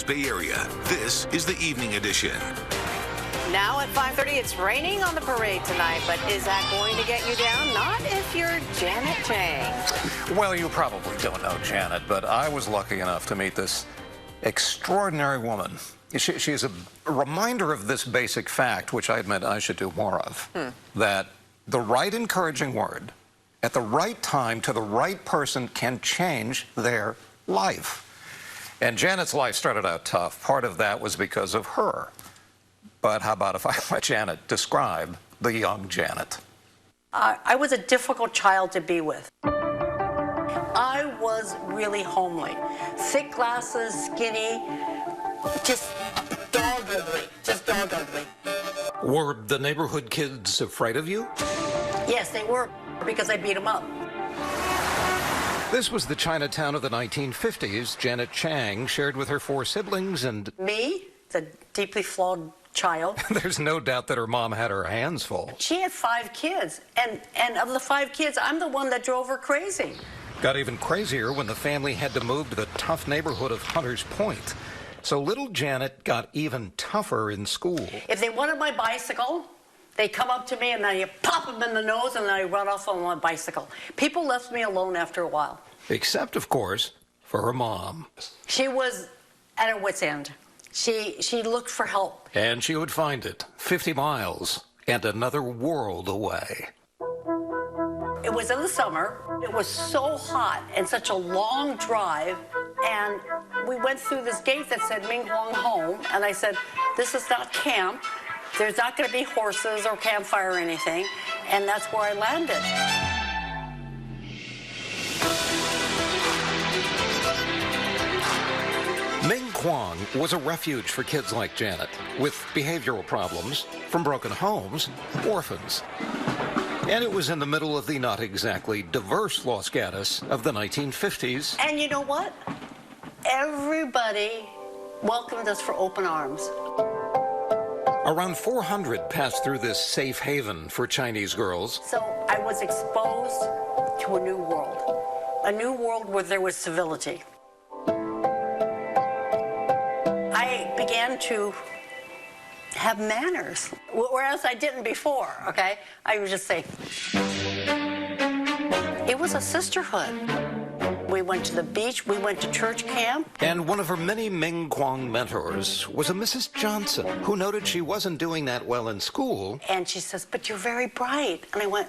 Los Bay Area, this is the Evening Edition. Now at 5:30, it's raining on the parade tonight, but is that going to get you down? Not if you're Janet Chang. Well, you probably don't know Janet, but I was lucky enough to meet this extraordinary woman. She's a reminder of this basic fact, which I admit I should do more of, that the right encouraging word at the right time to the right person can change their life. And Janet's life started out tough. Part of that was because of her. But how about if I let Janet describe the young Janet? I was a difficult child to be with. I was really homely. Thick glasses, skinny, just dog ugly. Were the neighborhood kids afraid of you? Yes, they were, because I beat them up. This was the Chinatown of the 1950s. Janet Chang shared with her 4 siblings and... Me, the deeply flawed child. There's no doubt that her mom had her hands full. She had 5 kids, and of the 5 kids, I'm the one that drove her crazy. Got even crazier when the family had to move to the tough neighborhood of Hunters Point. So little Janet got even tougher in school. If they wanted my bicycle, they come up to me and then you pop them in the nose and then I run off on my bicycle. People left me alone after a while. Except, of course, for her mom. She was at her wit's end. She looked for help. And she would find it 50 miles and another world away. It was in the summer. It was so hot and such a long drive. And we went through this gate that said Ming home. And I said, this is not camp. There's not going to be horses or campfire or anything. And that's where I landed. Ming Quan was a refuge for kids like Janet with behavioral problems, from broken homes, orphans. And it was in the middle of the not exactly diverse Los Gatos of the 1950s. And you know what? Everybody welcomed us for open arms. Around 400 passed through this safe haven for Chinese girls. So I was exposed to a new world where there was civility. I began to have manners, whereas I didn't before, okay? I would just say, it was a sisterhood. We went to the beach, we went to church camp. And one of her many Ming Kwang mentors was a Mrs. Johnson, who noted she wasn't doing that well in school. And she says, but you're very bright. And I went,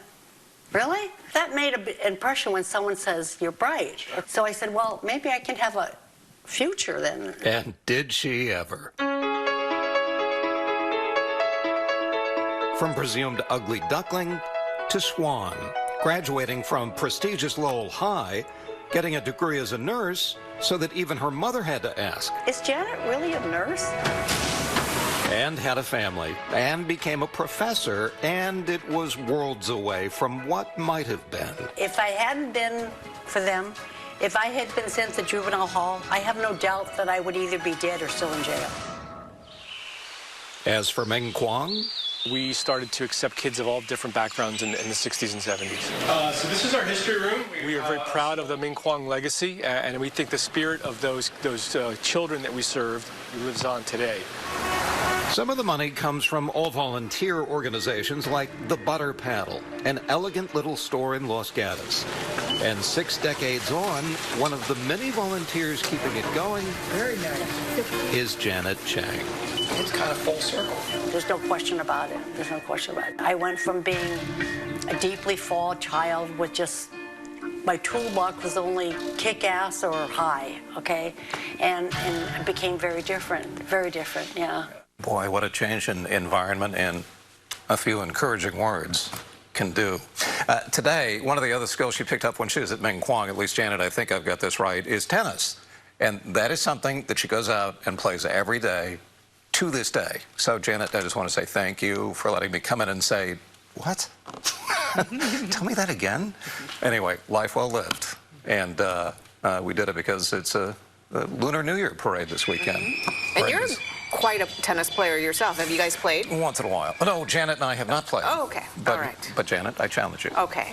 really? That made an impression when someone says, you're bright. So I said, well, maybe I can have a future then. And did she ever? From presumed ugly duckling to swan, graduating from prestigious Lowell High, getting a degree as a nurse, so that even her mother had to ask. Is Janet really a nurse? And had a family, and became a professor, and it was worlds away from what might have been. If I hadn't been for them, if I had been sent to juvenile hall, I have no doubt that I would either be dead or still in jail. As for Ming Kwang, we started to accept kids of all different backgrounds in the 60s and 70s. So this is our history room. We are very proud of the Ming Kwang legacy, and we think the spirit of those children that we served lives on today. some of the money comes from all-volunteer organizations like the Butter Paddle, an elegant little store in Los Gatos. And 6 decades on, one of the many volunteers keeping it going Very nice. is Janet Chang. It's kind of full circle. There's no question about it. There's no question about it. I went from being a deeply flawed child with just my toolbox was only kick-ass or high, okay? And it became very different, yeah. Boy, what a change in environment and a few encouraging words can do. Today, one of the other skills she picked up when she was at Ming Kwang, at least Janet, I think I've got this right, is tennis. And that is something that she goes out and plays every day to this day. So, Janet, I just want to say thank you for letting me come in and say, what? Tell me that again? Anyway, life well lived. And we did it because it's a Lunar New Year parade this weekend. And you're quite a tennis player yourself. Have you guys played? Once in a while. No, Janet and I have not played. Oh, okay. But, all right. But Janet, I challenge you. Okay.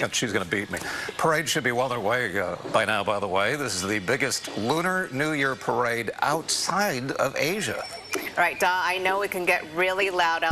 And she's going to beat me. Parade should be well underway by now, by the way. This is the biggest Lunar New Year parade outside of Asia. All right, I know it can get really loud